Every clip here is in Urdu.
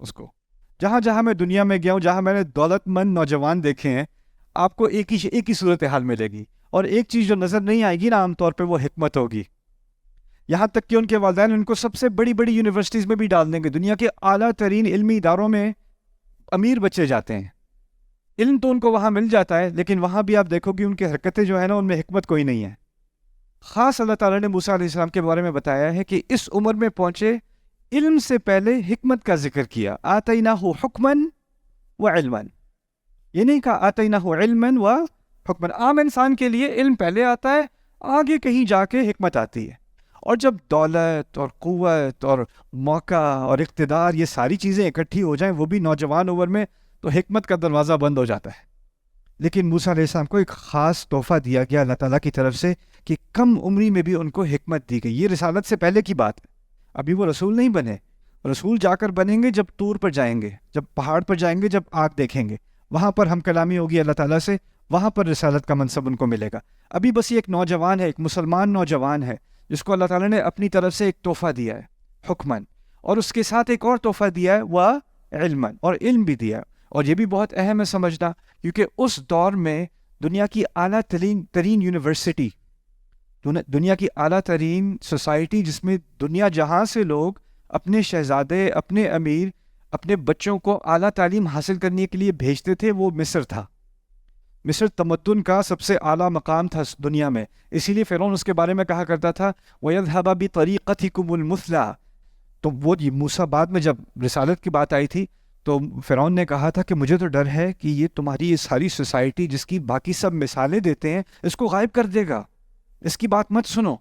اس کو. جہاں جہاں میں دنیا میں گیا ہوں، جہاں میں نے دولت مند نوجوان دیکھے ہیں، آپ کو ایک ہی صورتحال ملے گی، اور ایک چیز جو نظر نہیں آئے گی نا عام طور پہ، وہ حکمت ہوگی. یہاں تک کہ ان کے والدین ان کو سب سے بڑی بڑی یونیورسٹیز میں بھی ڈال دیں گے، دنیا کے اعلیٰ ترین علمی اداروں میں امیر بچے جاتے ہیں، علم تو ان کو وہاں مل جاتا ہے، لیکن وہاں بھی آپ دیکھو کہ ان کی حرکتیں جو ہیں نا، ان میں حکمت کوئی نہیں ہے. خاص اللہ تعالیٰ نے موسیٰ علیہ السلام کے بارے میں بتایا ہے کہ اس عمر میں پہنچے، علم سے پہلے حکمت کا ذکر کیا. آتیناہ حکماً و علماً، یہ نہیں کہا آتیناہ علماً و حکماً. عام انسان کے لیے علم پہلے آتا ہے، آگے کہیں جا کے حکمت آتی ہے. اور جب دولت اور قوت اور موقع اور اقتدار، یہ ساری چیزیں اکٹھی ہو جائیں، وہ بھی نوجوان عمر میں، تو حکمت کا دروازہ بند ہو جاتا ہے. لیکن موسیٰ علیہ السلام کو ایک خاص تحفہ دیا گیا اللہ تعالیٰ کی طرف سے کہ کم عمری میں بھی ان کو حکمت دی گئی. یہ رسالت سے پہلے کی بات ہے، ابھی وہ رسول نہیں بنے. رسول جا کر بنیں گے جب طور پر جائیں گے، جب پہاڑ پر جائیں گے، جب آگ دیکھیں گے، وہاں پر ہم کلامی ہوگی اللہ تعالیٰ سے، وہاں پر رسالت کا منصب ان کو ملے گا. ابھی بس یہ ایک نوجوان ہے، ایک مسلمان نوجوان ہے، جس کو اللہ تعالیٰ نے اپنی طرف سے ایک تحفہ دیا ہے، حکمن، اور اس کے ساتھ ایک اور تحفہ دیا ہے، وہ علمن، اور علم بھی دیا ہے. اور یہ بھی بہت اہم ہے سمجھنا، کیونکہ اس دور میں دنیا کی اعلیٰ ترین یونیورسٹی، دنیا کی اعلیٰ ترین سوسائٹی، جس میں دنیا جہاں سے لوگ اپنے شہزادے، اپنے امیر، اپنے بچوں کو اعلیٰ تعلیم حاصل کرنے کے لیے بھیجتے تھے، وہ مصر تھا. مصر تمدن کا سب سے اعلیٰ مقام تھا دنیا میں. اسی لیے فرعون اس کے بارے میں کہا کرتا تھا وَيَذْهَبَ بِطَرِيقَتِكُمُ الْمُثْلَىٰ. تو وہ موسیٰ بعد میں جب رسالت کی بات آئی تھی، تو فرعون نے کہا تھا کہ مجھے تو ڈر ہے کہ یہ تمہاری یہ ساری سوسائٹی جس کی باقی سب مثالیں دیتے ہیں، اس کو غائب کر دے گا. اس کی بات مت سنو،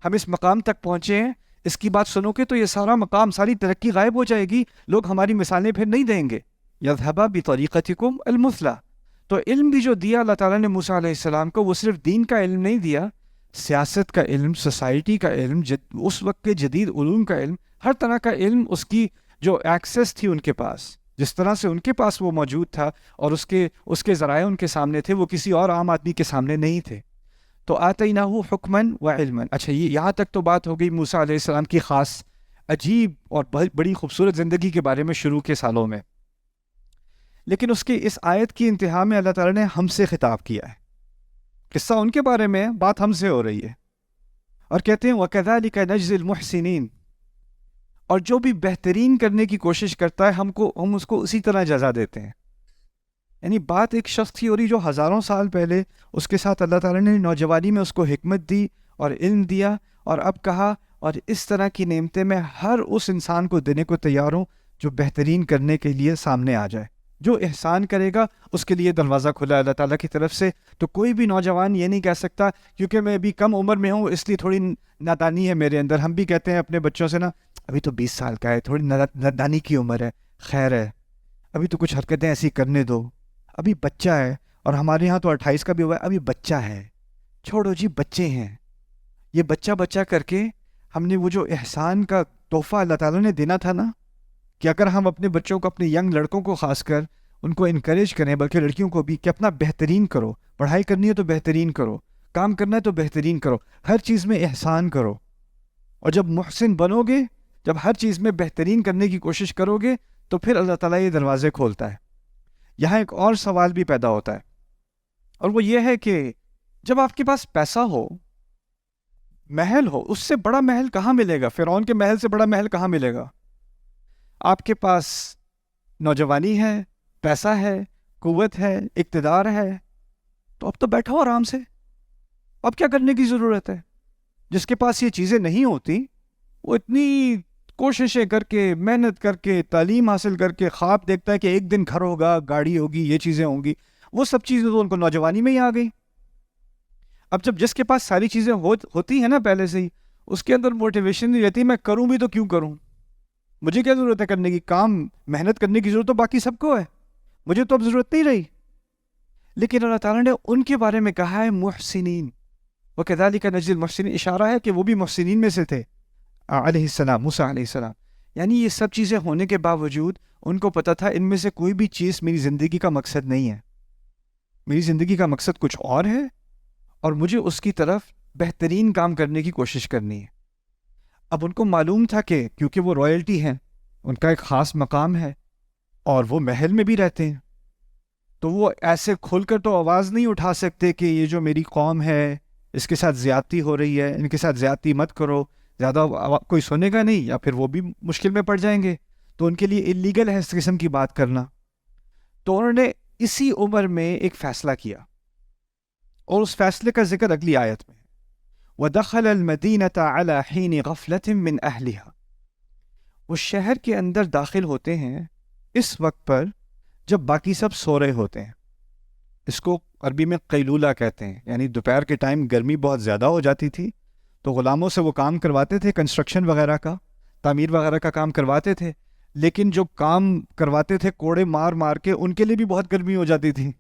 ہم اس مقام تک پہنچے ہیں، اس کی بات سنو گے تو یہ سارا مقام، ساری ترقی غائب ہو جائے گی، لوگ ہماری مثالیں پھر نہیں دیں گے. یذهب بطریقتکم المثلی. تو علم بھی جو دیا اللہ تعالیٰ نے موسیٰ علیہ السلام کو، وہ صرف دین کا علم نہیں دیا، سیاست کا علم، سوسائٹی کا علم، اس وقت کے جدید علوم کا علم، ہر طرح کا علم، اس کی جو ایکسیس تھی ان کے پاس، جس طرح سے ان کے پاس وہ موجود تھا، اور اس کے ذرائع ان کے سامنے تھے، وہ کسی اور عام آدمی کے سامنے نہیں تھے. تو آتیناہ حکمن و علمن. اچھا، یہ یہاں تک تو بات ہو گئی موسیٰ علیہ السلام کی خاص عجیب اور بڑی خوبصورت زندگی کے بارے میں شروع کے سالوں میں. لیکن اس کی اس آیت کی انتہا میں اللہ تعالیٰ نے ہم سے خطاب کیا ہے. قصہ ان کے بارے میں، بات ہم سے ہو رہی ہے، اور کہتے ہیں وَكَذَلِكَ نَجْزِي الْمُحْسِنِينَ. اور جو بھی بہترین کرنے کی کوشش کرتا ہے، ہم اس کو اسی طرح جزا دیتے ہیں. یعنی بات ایک شخص کی ہو رہی جو ہزاروں سال پہلے اس کے ساتھ اللہ تعالیٰ نے نوجوانی میں اس کو حکمت دی اور علم دیا، اور اب کہا اور اس طرح کی نعمتیں میں ہر اس انسان کو دینے کو تیار ہوں جو بہترین کرنے کے لیے سامنے آ جائے. جو احسان کرے گا اس کے لیے دروازہ کھلا ہے اللہ تعالیٰ کی طرف سے. تو کوئی بھی نوجوان یہ نہیں کہہ سکتا کیونکہ میں ابھی کم عمر میں ہوں اس لیے تھوڑی نادانی ہے میرے اندر. ہم بھی کہتے ہیں اپنے بچوں سے نا، ابھی تو 20 سال کا ہے، تھوڑی نادانی کی عمر ہے، خیر ہے، ابھی تو کچھ حرکتیں ایسی کرنے دو، ابھی بچہ ہے. اور ہمارے یہاں تو 28 کا بھی ہوا ہے، ابھی بچہ ہے، چھوڑو جی، بچے ہیں. یہ بچہ بچہ کر کے ہم نے وہ جو احسان کا تحفہ اللہ تعالیٰ نے دینا تھا نا، کہ اگر ہم اپنے بچوں کو، اپنے ینگ لڑکوں کو خاص کر ان کو انکریج کریں، بلکہ لڑکیوں کو بھی، کہ اپنا بہترین کرو، پڑھائی کرنی ہے تو بہترین کرو، کام کرنا ہے تو بہترین کرو، ہر چیز میں احسان کرو. اور جب محسن بنو گے، جب ہر چیز میں بہترین کرنے کی کوشش کرو گے، تو پھر اللہ تعالیٰ یہ دروازے کھولتا ہے. یہاں ایک اور سوال بھی پیدا ہوتا ہے، اور وہ یہ ہے کہ جب آپ کے پاس پیسہ ہو، محل ہو، اس سے بڑا محل کہاں ملے گا؟ فرعون کے محل سے بڑا محل کہاں ملے گا؟ آپ کے پاس نوجوانی ہے، پیسہ ہے، قوت ہے، اقتدار ہے، تو اب تو بیٹھو آرام سے. اب کیا کرنے کی ضرورت ہے؟ جس کے پاس یہ چیزیں نہیں ہوتی، وہ اتنی کوششیں کر کے، محنت کر کے، تعلیم حاصل کر کے خواب دیکھتا ہے کہ ایک دن گھر ہوگا، گاڑی ہوگی، یہ چیزیں ہوں گی. وہ سب چیزیں تو ان کو نوجوانی میں ہی آ گئی. اب جب جس کے پاس ساری چیزیں ہوتی ہیں نا پہلے سے ہی، اس کے اندر موٹیویشن نہیں رہتی، میں کروں بھی تو کیوں کروں، مجھے کیا ضرورت ہے کرنے کی، کام محنت کرنے کی ضرورت تو باقی سب کو ہے، مجھے تو اب ضرورت نہیں رہی. لیکن اللہ تعالیٰ نے ان کے بارے میں کہا ہے محسنین، وَكَذَلِكَ نَجْزِي الْمُحْسِنِينَ. اشارہ ہے کہ وہ بھی محسنین میں سے تھے علیہ السلام، موسیٰ علیہ السلام. یعنی یہ سب چیزیں ہونے کے باوجود ان کو پتہ تھا ان میں سے کوئی بھی چیز میری زندگی کا مقصد نہیں ہے، میری زندگی کا مقصد کچھ اور ہے، اور مجھے اس کی طرف بہترین کام کرنے کی کوشش کرنی ہے. اب ان کو معلوم تھا کہ کیونکہ وہ رائلٹی ہیں، ان کا ایک خاص مقام ہے اور وہ محل میں بھی رہتے ہیں، تو وہ ایسے کھل کر تو آواز نہیں اٹھا سکتے کہ یہ جو میری قوم ہے اس کے ساتھ زیادتی ہو رہی ہے، ان کے ساتھ زیادتی مت کرو، زیادہ کوئی سنے گا نہیں یا پھر وہ بھی مشکل میں پڑ جائیں گے، تو ان کے لیے اللیگل ہے اس قسم کی بات کرنا۔ تو انہوں نے اسی عمر میں ایک فیصلہ کیا، اور اس فیصلے کا ذکر اگلی آیت میں ہے، وَدَخَلَ الْمَدِينَةَ عَلَى حِينِ غَفْلَةٍ مِّنْ أَهْلِهَا، وہ شہر کے اندر داخل ہوتے ہیں اس وقت پر جب باقی سب سو رہے ہوتے ہیں۔ اس کو عربی میں قیلولہ کہتے ہیں، یعنی دوپہر کے ٹائم گرمی بہت زیادہ ہو جاتی تھی تو غلاموں سے وہ کام کرواتے تھے، کنسٹرکشن وغیرہ کا، تعمیر وغیرہ کا کام کرواتے تھے، لیکن جو کام کرواتے تھے کوڑے مار مار کے، ان کے لیے بھی بہت گرمی ہو جاتی تھی،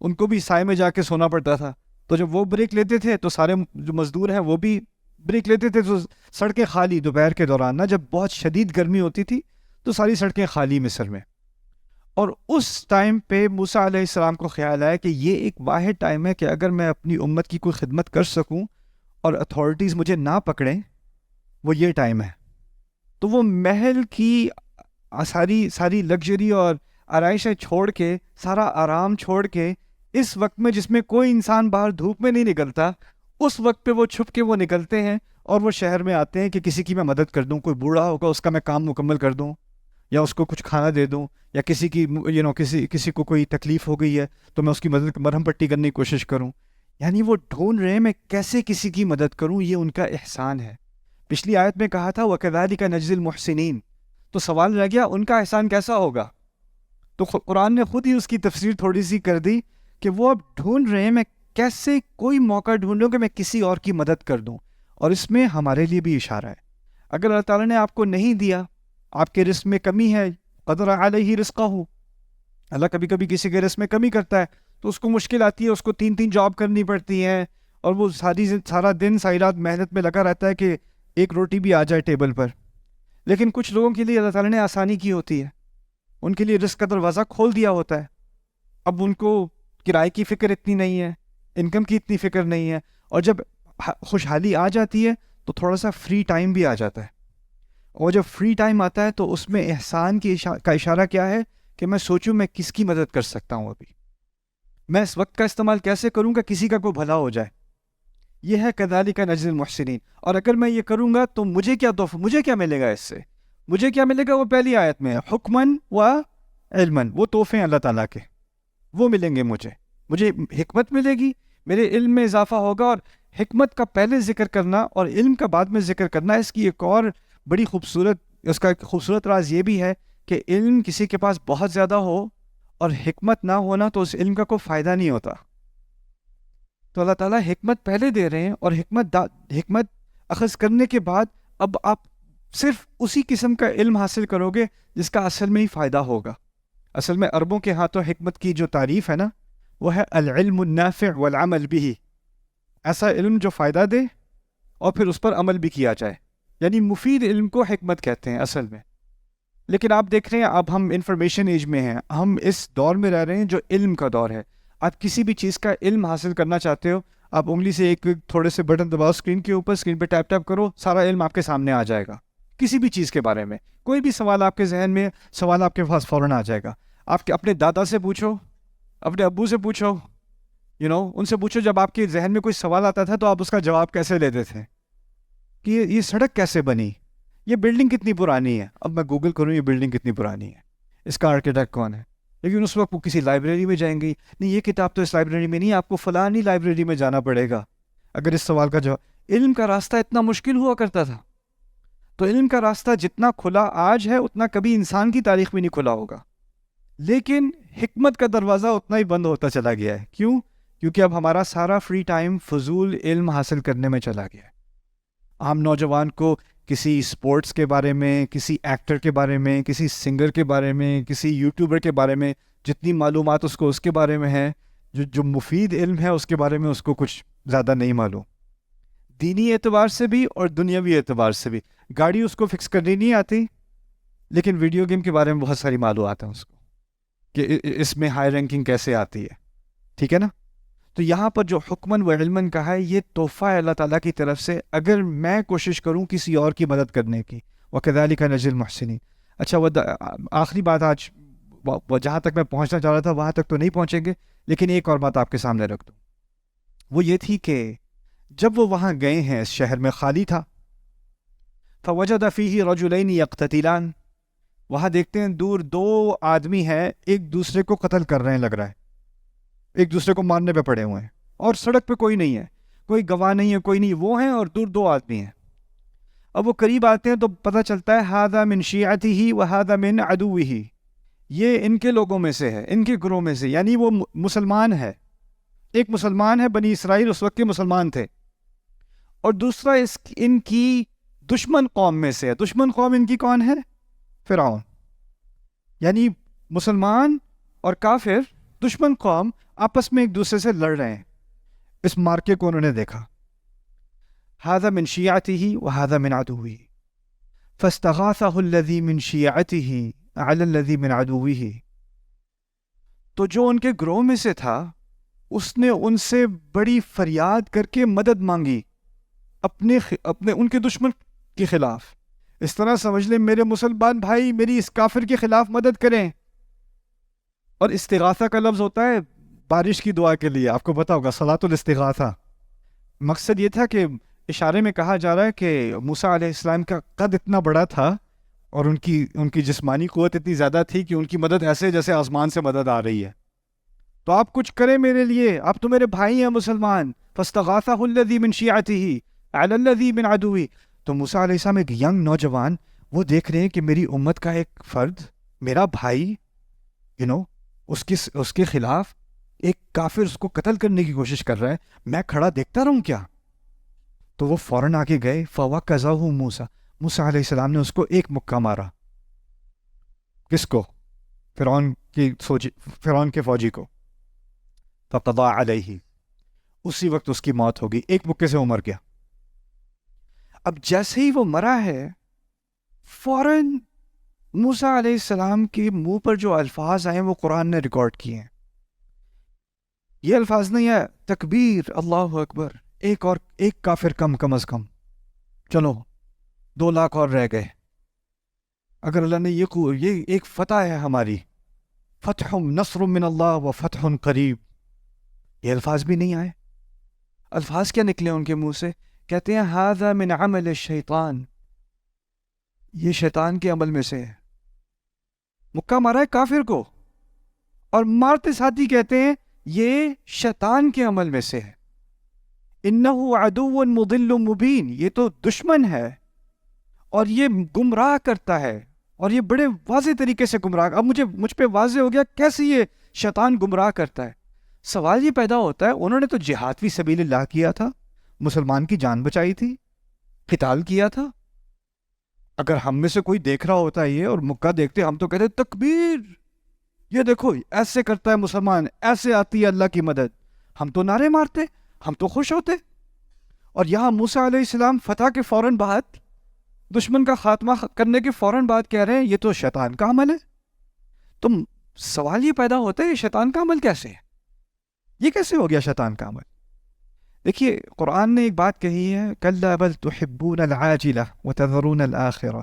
ان کو بھی سائے میں جا کے سونا پڑتا تھا۔ تو جب وہ بریک لیتے تھے تو سارے جو مزدور ہیں وہ بھی بریک لیتے تھے، تو سڑکیں خالی دوپہر کے دوران نا، جب بہت شدید گرمی ہوتی تھی تو ساری سڑکیں خالی مصر میں۔ اور اس ٹائم پہ موسیٰ علیہ السلام کو خیال آیا کہ یہ ایک واحد ٹائم ہے کہ اگر میں اپنی امت کی کوئی خدمت کر سکوں اور اتھارٹیز مجھے نہ پکڑیں، وہ یہ ٹائم ہے۔ تو وہ محل کی ساری لگژری اور آرائشیں چھوڑ کے، سارا آرام چھوڑ کے، اس وقت میں جس میں کوئی انسان باہر دھوپ میں نہیں نکلتا، اس وقت پہ وہ چھپ کے وہ نکلتے ہیں اور وہ شہر میں آتے ہیں کہ کسی کی میں مدد کر دوں، کوئی بوڑھا ہوگا اس کا میں کام مکمل کر دوں، یا اس کو کچھ کھانا دے دوں، یا کسی کی کسی کو کوئی تکلیف ہو گئی ہے تو میں اس کی مدد، مرہم پٹی کرنے کی کوشش کروں۔ یعنی وہ ڈھونڈ رہے ہیں میں کیسے کسی کی مدد کروں، یہ ان کا احسان ہے۔ پچھلی آیت میں کہا تھا وَكَذَلِكَ نَجْزِي الْمُحْسِنِينَ، تو سوال رہ گیا ان کا احسان کیسا ہوگا؟ تو قرآن نے خود ہی اس کی تفسیر تھوڑی سی کر دی کہ وہ اب ڈھونڈ رہے ہیں میں کیسے کوئی موقع ڈھونڈوں کہ میں کسی اور کی مدد کر دوں۔ اور اس میں ہمارے لیے بھی اشارہ ہے، اگر اللہ تعالیٰ نے آپ کو نہیں دیا، آپ کے رزق میں کمی ہے، قدر علیہ رزقہ، اللہ کبھی کبھی کسی کے رزق میں کمی کرتا ہے تو اس کو مشکل آتی ہے، اس کو 3 جاب کرنی پڑتی ہیں، اور وہ سارا دن ساری رات محنت میں لگا رہتا ہے کہ ایک روٹی بھی آ جائے ٹیبل پر۔ لیکن کچھ لوگوں کے لیے اللہ تعالیٰ نے آسانی کی ہوتی ہے، ان کے لیے رزق کا دروازہ کھول دیا ہوتا ہے، اب ان کو کرائے کی فکر اتنی نہیں ہے، انکم کی اتنی فکر نہیں ہے، اور جب خوشحالی آ جاتی ہے تو تھوڑا سا فری ٹائم بھی آ جاتا ہے، اور جب فری ٹائم آتا ہے تو اس میں احسان کا اشارہ کیا ہے کہ میں سوچوں میں کس کی مدد کر سکتا ہوں، ابھی میں اس وقت کا استعمال کیسے کروں گا کسی کا کوئی بھلا ہو جائے۔ یہ ہے کذالک نجزی المحسنین۔ اور اگر میں یہ کروں گا تو مجھے کیا تحفہ، مجھے کیا ملے گا اس سے، مجھے کیا ملے گا؟ وہ پہلی آیت میں ہے، حکمن و علمن، وہ تحفے ہیں اللہ تعالیٰ کے، وہ ملیں گے مجھے حکمت ملے گی، میرے علم میں اضافہ ہوگا۔ اور حکمت کا پہلے ذکر کرنا اور علم کا بعد میں ذکر کرنا، اس کی ایک اور بڑی خوبصورت، اس کا ایک خوبصورت راز یہ بھی ہے کہ علم کسی کے پاس بہت زیادہ ہو اور حکمت نہ ہونا تو اس علم کا کوئی فائدہ نہیں ہوتا۔ تو اللہ تعالیٰ حکمت پہلے دے رہے ہیں، اور حکمت اخذ کرنے کے بعد اب آپ صرف اسی قسم کا علم حاصل کرو گے جس کا اصل میں ہی فائدہ ہوگا۔ اصل میں عربوں کے ہاں تو حکمت کی جو تعریف ہے نا، وہ ہے العلم النافع والعمل به، ایسا علم جو فائدہ دے اور پھر اس پر عمل بھی کیا جائے، یعنی مفید علم کو حکمت کہتے ہیں اصل میں۔ لیکن آپ دیکھ رہے ہیں اب ہم انفارمیشن ایج میں ہیں، ہم اس دور میں رہ رہے ہیں جو علم کا دور ہے۔ آپ کسی بھی چیز کا علم حاصل کرنا چاہتے ہو، آپ انگلی سے ایک تھوڑے سے بٹن دباؤ اسکرین کے اوپر، اسکرین پہ ٹیپ کرو، سارا علم آپ کے سامنے آ جائے گا۔ کسی بھی چیز کے بارے میں کوئی بھی سوال آپ کے ذہن میں، سوال آپ کے پاس فوراً آ جائے گا۔ آپ اپنے دادا سے پوچھو، اپنے ابو سے پوچھو، ان سے پوچھو جب آپ کے ذہن میں کوئی سوال آتا تھا تو آپ اس کا جواب کیسے لیتے تھے، کہ یہ سڑک کیسے بنی، یہ بلڈنگ کتنی پرانی ہے۔ اب میں گوگل کروں یہ بلڈنگ کتنی پرانی ہے، اس کا آرکیٹیکٹ کون ہے، لیکن اس وقت وہ کسی لائبریری میں جائیں گے، نہیں یہ کتاب تو اس لائبریری میں نہیں، آپ کو فلانی لائبریری میں جانا پڑے گا اگر اس سوال کا جواب۔ علم کا راستہ اتنا مشکل ہوا کرتا تھا، تو علم کا راستہ جتنا کھلا آج ہے اتنا کبھی انسان کی تاریخ میں نہیں کھلا ہوگا، لیکن حکمت کا دروازہ اتنا ہی بند ہوتا چلا گیا ہے۔ کیوں؟ کیونکہ اب ہمارا سارا فری ٹائم فضول علم حاصل کرنے میں چلا گیا ہے۔ عام نوجوان کو کسی اسپورٹس کے بارے میں، کسی ایکٹر کے بارے میں، کسی سنگر کے بارے میں، کسی یوٹیوبر کے بارے میں جتنی معلومات اس کو اس کے بارے میں ہے، جو مفید علم ہے اس کے بارے میں اس کو کچھ زیادہ نہیں معلوم، دینی اعتبار سے بھی اور دنیاوی اعتبار سے بھی۔ گاڑی اس کو فکس کرنی نہیں آتی، لیکن ویڈیو گیم کے بارے میں بہت ساری معلومات ہیں اس کو، کہ اس میں ہائی رینکنگ کیسے آتی ہے، ٹھیک ہے نا۔ تو یہاں پر جو حکمن و علمن کہا ہے، یہ تحفہ ہے اللہ تعالیٰ کی طرف سے، اگر میں کوشش کروں کسی اور کی مدد کرنے کی۔ وَكَذَلِكَ نَجْزِي الْمُحْسِنِينَ، اچھا وہ آخری بات آج وہ جہاں تک میں پہنچنا چاہ رہا تھا وہاں تک تو نہیں پہنچیں گے، لیکن ایک اور بات آپ کے سامنے رکھ دوں، وہ یہ تھی کہ جب وہ وہاں گئے ہیں اس شہر میں خالی تھا، فوجد فیہ رجلین یقتتلان، وہاں دیکھتے ہیں دور دو آدمی ہیں ایک دوسرے کو قتل کر رہے ہیں، لگ رہا ہے ایک دوسرے کو مارنے پہ پڑے ہوئے ہیں، اور سڑک پہ کوئی نہیں ہے، کوئی گواہ نہیں ہے، کوئی نہیں، وہ ہیں اور دور دو آدمی ہیں۔ اب وہ قریب آتے ہیں تو پتہ چلتا ہے ھذا من شیعتہ وھذا من عدوہ، یہ ان کے لوگوں میں سے ہے، ان کے گروہ میں سے، یعنی وہ مسلمان ہے، ایک مسلمان ہے، بنی اسرائیل اس وقت کے مسلمان تھے، اور دوسرا ان کی دشمن قوم میں سے ہے۔ دشمن قوم ان کی کون ہے؟ فرعون۔ یعنی مسلمان اور کافر دشمن قوم آپس میں ایک دوسرے سے لڑ رہے ہیں، اس مارکے کو انہوں نے دیکھا۔ ھذا من شیعتہ وھذا من عدوہ فاستغاثہ الذی من شیعتہ علی الذی من عدوہ، تو جو ان کے گروہ میں سے تھا اس نے ان سے بڑی فریاد کر کے مدد مانگی اپنے ان کے دشمن کے خلاف۔ اس طرح سمجھ لیں میرے مسلمان بھائی میری اس کافر کے خلاف مدد کریں۔ اور استغاثہ کا لفظ ہوتا ہے بارش کی دعا کے لیے، آپ کو پتا ہوگا صلاۃ الاستغاثہ۔ مقصد یہ تھا کہ اشارے میں کہا جا رہا ہے کہ موسیٰ علیہ السلام کا قد اتنا بڑا تھا اور ان کی جسمانی قوت اتنی زیادہ تھی کہ ان کی مدد ایسے جیسے آسمان سے مدد آ رہی ہے، تو آپ کچھ کریں میرے لیے، آپ تو میرے بھائی ہیں مسلمان۔ فاستغاثہ الذی من شیعتہ علی الذی من عدوہ، تو موسیٰ علیہ السلام ایک ینگ نوجوان، وہ دیکھ رہے ہیں کہ میری امت کا ایک فرد، میرا بھائی، اس کے خلاف ایک کافر اس کو قتل کرنے کی کوشش کر رہا ہے، میں کھڑا دیکھتا رہوں کیا؟ تو وہ فوراً آگے گئے، فوقظہ موسیٰ، موسیٰ علیہ السلام نے اس کو ایک مکہ مارا۔ کس کو؟ فرعون کے فوجی کو۔ فقضى علیہ، اسی وقت اس کی موت ہوگی، ایک مکے سے وہ مر گیا۔ اب جیسے ہی وہ مرا ہے فوراً موسیٰ علیہ السلام کے منہ پر جو الفاظ آئے وہ قرآن نے ریکارڈ کیے ہیں۔ یہ الفاظ نہیں ہے تکبیر اللہ اکبر، ایک کافر کم از کم، چلو 2 لاکھ اور رہ گئے، اگر اللہ نے یہ ایک فتح ہے ہماری، فتح نصر من اللہ و فتح قریب، یہ الفاظ بھی نہیں آئے۔ الفاظ کیا نکلے ان کے منہ سے؟ کہتے ہیں ھذا من عمل الشیطان، یہ شیطان کے عمل میں سے ہے۔ مکہ مارا ہے کافر کو اور مارتے ساتھ ہی کہتے ہیں یہ شیطان کے عمل میں سے ہے۔ انہ عدو مضل مبین، یہ تو دشمن ہے اور یہ گمراہ کرتا ہے، اور یہ بڑے واضح طریقے سے گمراہ۔ اب مجھ پہ واضح ہو گیا کیسے یہ شیطان گمراہ کرتا ہے۔ سوال یہ پیدا ہوتا ہے انہوں نے تو جہاد فی سبیل اللہ کیا تھا، مسلمان کی جان بچائی تھی، قتال کیا تھا۔ اگر ہم میں سے کوئی دیکھ رہا ہوتا ہے یہ اور مکہ دیکھتے، ہم تو کہتے تکبیر، یہ دیکھو ایسے کرتا ہے مسلمان، ایسے آتی ہے اللہ کی مدد، ہم تو نعرے مارتے، ہم تو خوش ہوتے۔ اور یہاں موسیٰ علیہ السلام فتح کے فوراً بعد، دشمن کا خاتمہ کرنے کے فوراً بعد کہہ رہے ہیں یہ تو شیطان کا عمل ہے۔ تو سوال یہ پیدا ہوتا ہے یہ شیطان کا عمل کیسے ہے؟ یہ کیسے ہو گیا شیطان کا عمل؟ دیکھیے قرآن نے ایک بات کہی ہے، کلا بل تحبون العاجلہ وتذرون الآخرہ،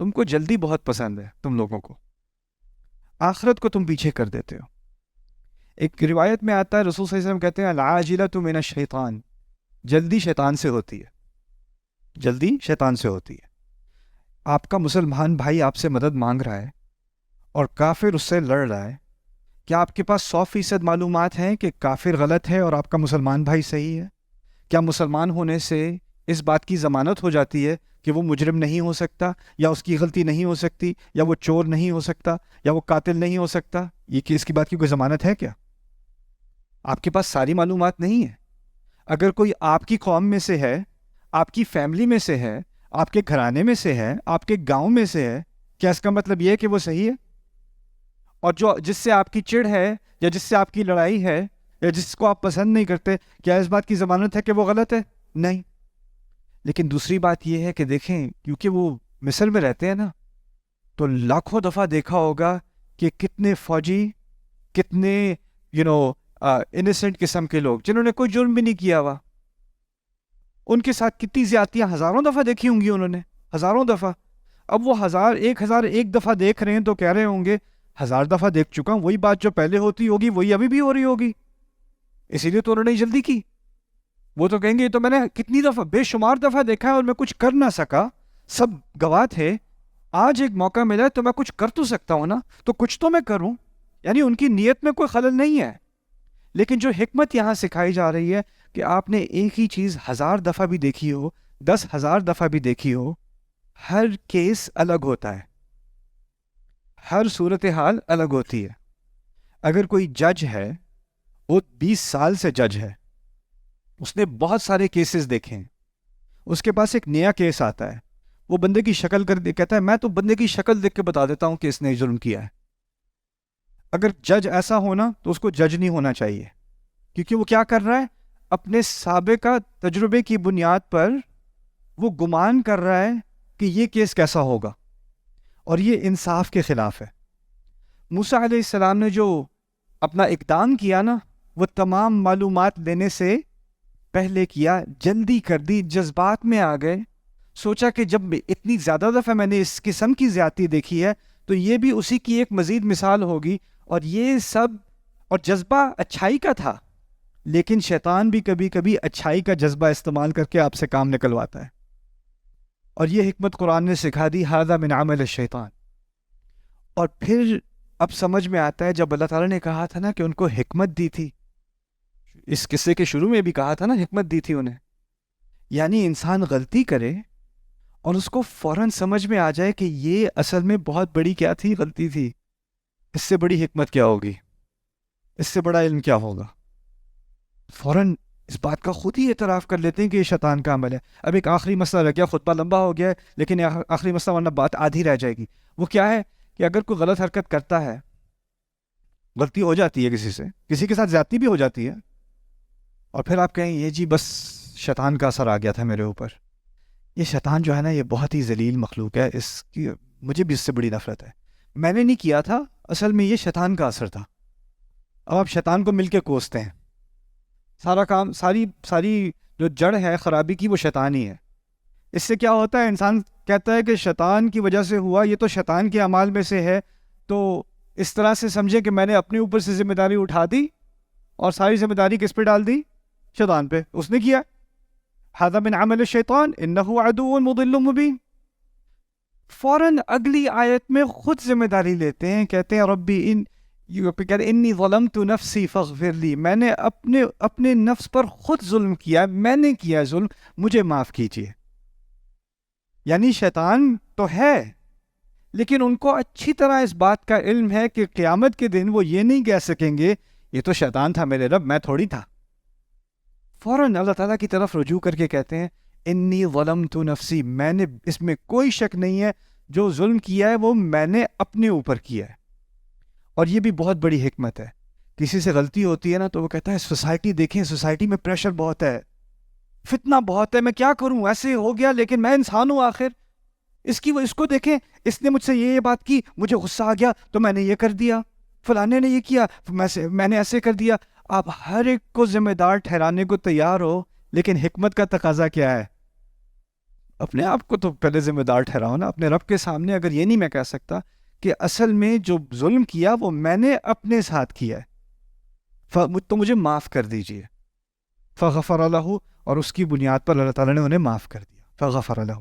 تم کو جلدی بہت پسند ہے، تم لوگوں کو آخرت کو تم پیچھے کر دیتے ہو۔ ایک روایت میں آتا ہے رسول صلی اللہ علیہ وسلم کہتے ہیں العاجلۃ من الشیطان، جلدی شیطان سے ہوتی ہے، جلدی شیطان سے ہوتی ہے۔ آپ کا مسلمان بھائی آپ سے مدد مانگ رہا ہے اور کافر اس سے لڑ رہا ہے، کیا آپ کے پاس 100% معلومات ہیں کہ کافر غلط ہے اور آپ کا مسلمان بھائی صحیح ہے؟ کیا مسلمان ہونے سے اس بات کی ضمانت ہو جاتی ہے کہ وہ مجرم نہیں ہو سکتا، یا اس کی غلطی نہیں ہو سکتی، یا وہ چور نہیں ہو سکتا، یا وہ قاتل نہیں ہو سکتا؟ یہ کہ اس کی بات کی کوئی ضمانت ہے کیا؟ آپ کے پاس ساری معلومات نہیں ہے۔ اگر کوئی آپ کی قوم میں سے ہے، آپ کی فیملی میں سے ہے، آپ کے گھرانے میں سے ہے، آپ کے گاؤں میں سے ہے، کیا اس کا مطلب یہ ہے کہ وہ صحیح ہے؟ اور جس سے آپ کی چڑ ہے، یا جس سے آپ کی لڑائی ہے، یا جس کو آپ پسند نہیں کرتے، کیا اس بات کی ضمانت ہے کہ وہ غلط ہے؟ نہیں۔ لیکن دوسری بات یہ ہے کہ دیکھیں، کیونکہ وہ مصر میں رہتے ہیں نا، تو لاکھوں دفعہ دیکھا ہوگا کہ کتنے فوجی، کتنے انیسنٹ قسم کے لوگ جنہوں نے کوئی جرم بھی نہیں کیا ہوا، ان کے ساتھ کتنی زیادتیاں ہزاروں دفعہ دیکھی ہوں گی انہوں نے، ہزاروں دفعہ۔ اب وہ 1000 دفعہ دیکھ رہے ہیں تو کہہ رہے ہوں گے 1000 دفعہ دیکھ چکا ہوں، وہی بات جو پہلے ہوتی ہوگی وہی ابھی بھی ہو رہی ہوگی، اسی لیے تو انہوں نے جلدی کی۔ وہ تو کہیں گے یہ تو میں نے کتنی دفعہ، بے شمار دفعہ دیکھا ہے اور میں کچھ کر نہ سکا، سب گواہ تھے، آج ایک موقع ملا تو میں کچھ کر تو سکتا ہوں نا، تو کچھ تو میں کروں۔ یعنی ان کی نیت میں کوئی خلل نہیں ہے، لیکن جو حکمت یہاں سکھائی جا رہی ہے کہ آپ نے ایک ہی چیز 1000 دفعہ بھی دیکھی ہو، 10,000 دفعہ بھی دیکھی ہو، ہر کیس الگ ہوتا ہے، ہر صورتحال الگ ہوتی ہے۔ اگر کوئی جج ہے، وہ 20 سال سے جج ہے، اس نے بہت سارے کیسز دیکھے ہیں، اس کے پاس ایک نیا کیس آتا ہے، وہ بندے کی شکل کہتا ہے میں تو بندے کی شکل دیکھ کے بتا دیتا ہوں کہ اس نے ظلم کیا ہے۔ اگر جج ایسا ہونا تو اس کو جج نہیں ہونا چاہیے، کیونکہ وہ کیا کر رہا ہے، اپنے سابقہ تجربے کی بنیاد پر وہ گمان کر رہا ہے کہ یہ کیس کیسا ہوگا، اور یہ انصاف کے خلاف ہے۔ موسیٰ علیہ السلام نے جو اپنا اقدام کیا نا، وہ تمام معلومات لینے سے پہلے کیا، جلدی کر دی، جذبات میں آ گئے، سوچا کہ جب اتنی زیادہ دفعہ میں نے اس قسم کی زیادتی دیکھی ہے تو یہ بھی اسی کی ایک مزید مثال ہوگی، اور یہ سب، اور جذبہ اچھائی کا تھا، لیکن شیطان بھی کبھی کبھی اچھائی کا جذبہ استعمال کر کے آپ سے کام نکلواتا ہے، اور یہ حکمت قرآن نے سکھا دی، ھذا من عمل الشیطان۔ اور پھر اب سمجھ میں آتا ہے جب اللہ تعالیٰ نے کہا تھا نا کہ ان کو حکمت دی تھی، اس قصے کے شروع میں بھی کہا تھا نا حکمت دی تھی انہیں، یعنی انسان غلطی کرے اور اس کو فوراً سمجھ میں آ جائے کہ یہ اصل میں بہت بڑی کیا تھی، غلطی تھی، اس سے بڑی حکمت کیا ہوگی، اس سے بڑا علم کیا ہوگا، فوراً اس بات کا خود ہی اعتراف کر لیتے ہیں کہ یہ شیطان کا عمل ہے۔ اب ایک آخری مسئلہ رہ گیا، خطبہ لمبا ہو گیا ہے لیکن آخری مسئلہ ورنہ بات آدھی رہ جائے گی، وہ کیا ہے کہ اگر کوئی غلط حرکت کرتا ہے، غلطی ہو جاتی ہے کسی سے، کسی کے ساتھ زیادتی بھی ہو جاتی ہے، اور پھر آپ کہیں یہ جی بس شیطان کا اثر آ گیا تھا میرے اوپر، یہ شیطان جو ہے نا یہ بہت ہی ذلیل مخلوق ہے، اس کی مجھے بھی اس سے بڑی نفرت ہے، میں نے نہیں کیا تھا، اصل میں یہ شیطان کا اثر تھا۔ اب آپ شیطان کو مل کے کوستے ہیں، سارا کام، ساری جو جڑ ہے خرابی کی وہ شیطان ہی ہے۔ اس سے کیا ہوتا ہے، انسان کہتا ہے کہ شیطان کی وجہ سے ہوا، یہ تو شیطان کے اعمال میں سے ہے، تو اس طرح سے سمجھے کہ میں نے اپنے اوپر سے ذمہ داری اٹھا دی اور ساری ذمہ داری کس پہ ڈال دی، شیطان پہ، اس نے کیا، ھذا من عمل الشیطان انہ عدو مضل مبین۔ فوراً اگلی آیت میں خود ذمہ داری لیتے ہیں، کہتے ہیں ربی انی ظلمت نفسی فاغفر لی، میں نے اپنے نفس پر خود ظلم کیا، میں نے کیا ظلم، مجھے معاف کیجیے۔ یعنی شیطان تو ہے، لیکن ان کو اچھی طرح اس بات کا علم ہے کہ قیامت کے دن وہ یہ نہیں کہہ سکیں گے یہ تو شیطان تھا میرے رب، میں تھوڑی تھا۔ فوراً اللہ تعالیٰ کی طرف رجوع کر کے کہتے ہیں انی ظلمت نفسی، میں نے، اس میں کوئی شک نہیں ہے، جو ظلم کیا ہے وہ میں نے اپنے اوپر کیا ہے۔ اور یہ بھی بہت بڑی حکمت ہے، کسی سے غلطی ہوتی ہے نا تو وہ کہتا ہے سوسائٹی دیکھیں، سوسائٹی میں پریشر بہت ہے، فتنہ بہت ہے، میں کیا کروں، ایسے ہو گیا، لیکن میں انسان ہوں آخر، اس کو دیکھیں، اس نے مجھ سے یہ بات کی، مجھے غصہ آ گیا تو میں نے یہ کر دیا، فلانے نے یہ کیا، میں نے ایسے کر دیا۔ آپ ہر ایک کو ذمہ دار ٹھہرانے کو تیار ہو، لیکن حکمت کا تقاضا کیا ہے، اپنے آپ کو تو پہلے ذمہ دار ٹھہراؤ نا اپنے رب کے سامنے۔ اگر یہ نہیں میں کہہ سکتا کہ اصل میں جو ظلم کیا وہ میں نے اپنے ساتھ کیا ہے، تو مجھے معاف کر دیجئے، فغفر لہ، اور اس کی بنیاد پر اللہ تعالیٰ نے انہیں معاف کر دیا، فغفر لہ۔